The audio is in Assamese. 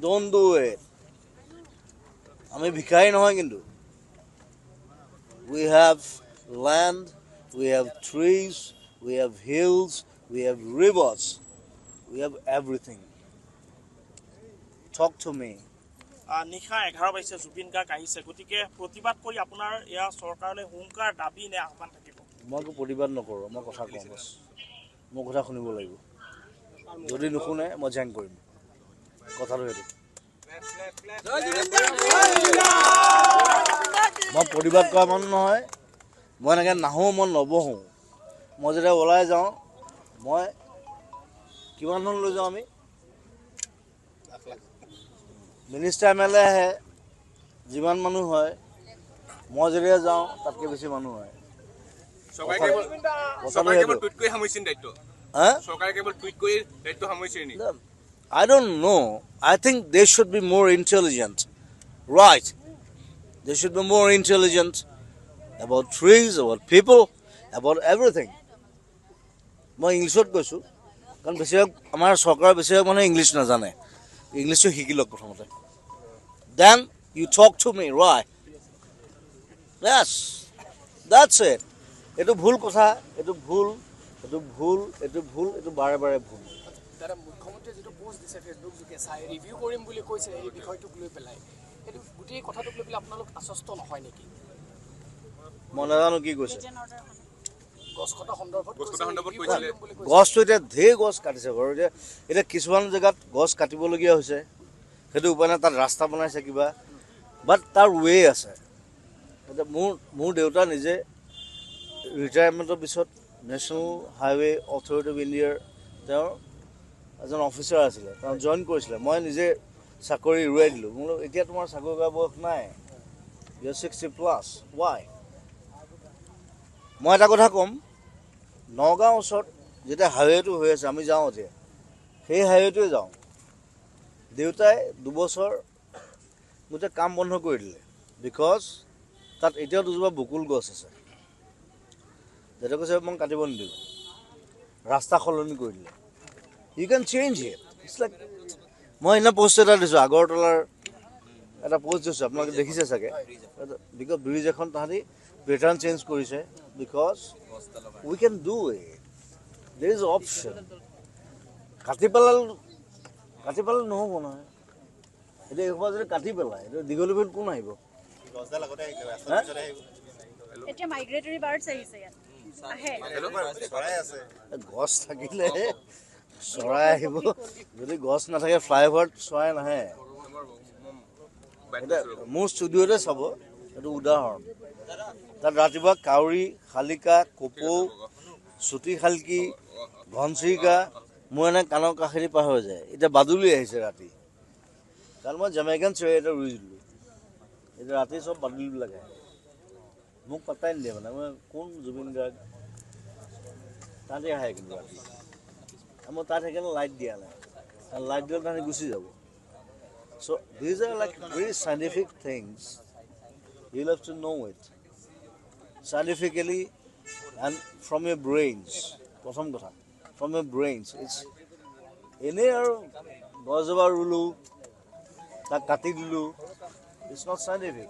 Don't do it. আমি ভিখাৰী নহয় কিন্তু we have land, we have trees, we have hills, we have rivers, we have everything. Talk to me. নিশা 11 বাইছে জুবিন গাৰ্গ আহিছে গতিকে প্ৰতিবাদ কৰি আপোনাৰ এয়া চৰকাৰলৈ হুংকাৰ দাবী নে আহ্বান থাকিব মই প্ৰতিবাদ নকৰোঁ মই কথা কওঁ বছ মোৰ কথা শুনিব লাগিব যদি নুশুনে মই জেং কৰিম কথাটো সেইটো মই প্ৰতিবাদ কৰা মানুহ নহয় মই এনেকৈ নাহোঁ মই নবহোঁ মই যেতিয়া ওলাই যাওঁ মই কিমান ধৰণ লৈ যাওঁ আমি মিনিষ্টাৰ এম এল এ আহে যিমান মানুহ হয় মই যেতিয়া যাওঁ তাতকৈ বেছি মানুহ হয় I don't know. I think they should be more intelligent. Right. They should be more intelligent about trees, about people, about everything. মই ইংলিছত কৈছোঁ কাৰণ বেছিভাগ আমাৰ চৰকাৰৰ বেছিভাগ মানুহে ইংলিছ নাজানে ইংলিছটো শিকি লওক প্ৰথমতে Then you talk to me, right? Yes. That's it. এইটো ভুল কথা এইটো ভুল এইটো ভুল এইটো ভুল এইটো বাৰে বাৰে ভুল দাদা মুখ্যমন্ত্ৰীয়ে যেটো পোষ্ট দিছে ফেসবুক যোগে চাই ৰিভিউ কৰিম বুলি কৈছে এই বিষয়টোক লৈ পেলাই এটো গুটি কথাটোক লৈ পেলাই আপোনালোক আশ্বস্ত নহয় নেকি মই নাজানো কি কৈছে গছ কটা সন্দৰ্ভত কৈছিলে গছটো এতিয়া ধেৰ গছ কাটিছে বাৰু এতিয়া কিছুমান জেগাত গছ কাটিবলগীয়া হৈছে সেইটো উপায় নাই তাত ৰাস্তা বনাইছে কিবা বাট তাৰ ৱে আছে এতিয়া মোৰ দেউতা নিজে ৰিটায়াৰমেণ্টৰ পিছত নেশ্যনেল হাইৱে অথৰিটি অফ ইণ্ডিয়াৰ তেওঁৰ এজন অফিচাৰ আছিলে তেওঁ জইন কৰিছিলে মই নিজে চাকৰি এৰুৱাই দিলোঁ মোৰ এতিয়া তোমাৰ চাকৰি কৰা বয়স নাই ইউ আৰ 60+ ৱাই মই এটা কথা ক'ম নগাঁও ওচৰত যেতিয়া হাইৱেটো হৈ আছে আমি যাওঁ এতিয়া সেই হাইৱেটোৱে যাওঁ দেউতাই 2 বছৰ গোটেই কাম বন্ধ কৰি দিলে বিকজ তাত এতিয়াও দুজোপা বকুল গছ আছে যেটা কৈছে মই কাটিব নিদিলোঁ ৰাস্তা সলনি কৰি দিলে you can change it it's like মই এনে পোষ্ট এটা দিছোঁ আগৰতলাৰ এটা পোষ্ট দিছোঁ আপোনালোকে দেখিছে চাগে বিকজ ব্ৰিজ এখন তাহাঁতি পেটাৰ্ণ চেঞ্জ কৰিছে because we can do it there is option কাটি পেলালে নহ'ব নহয় এতিয়া এইসোপা যদি কাটি পেলায় এইটো দীঘলী পুখুৰীত কোন আহিব এতিয়া মাইগ্ৰেটৰী বাৰ্ডছ আহিছে ইয়াত গছ থাকিলে চৰাই আহিব যদি গছ নাথাকে ফ্লাইঅভাৰত চৰাই নাহে এতিয়া মোৰ ষ্টুডিঅ'তে চাব এইটো উদাহৰণ তাত ৰাতিপুৱা কাউৰী শালিকা কপৌ চুটি শালকি ঘনচিৰিকা মোৰ এনে কাণৰ কাষেদি পাৰ হৈ যায় এতিয়া বাদুলি আহিছে ৰাতি কাৰণ মই জামাইকান চৰাই এটা ৰুই দিলোঁ এতিয়া ৰাতি চব বাদুলিবিলাক আহে মোক পাত্তাই নিদিয়ে মানে মই কোন জুবিন গাৰ্গ তাতে আহে কিন্তু ৰাতি মই তাত সেইকাৰণে লাইট দিয়া নাই কাৰণ লাইট দিলে তাহাঁতি গুচি যাব so' these are like very scientific things you have to know' it scientifically and from your brains প্ৰথম কথা ফ্ৰম ইয়ৰ ব্ৰেইনছ ইটছ এনেই আৰু গছজোপা ৰুলোঁ তাক কাটি দিলোঁ ইটছ নট চাইণ্টিফিক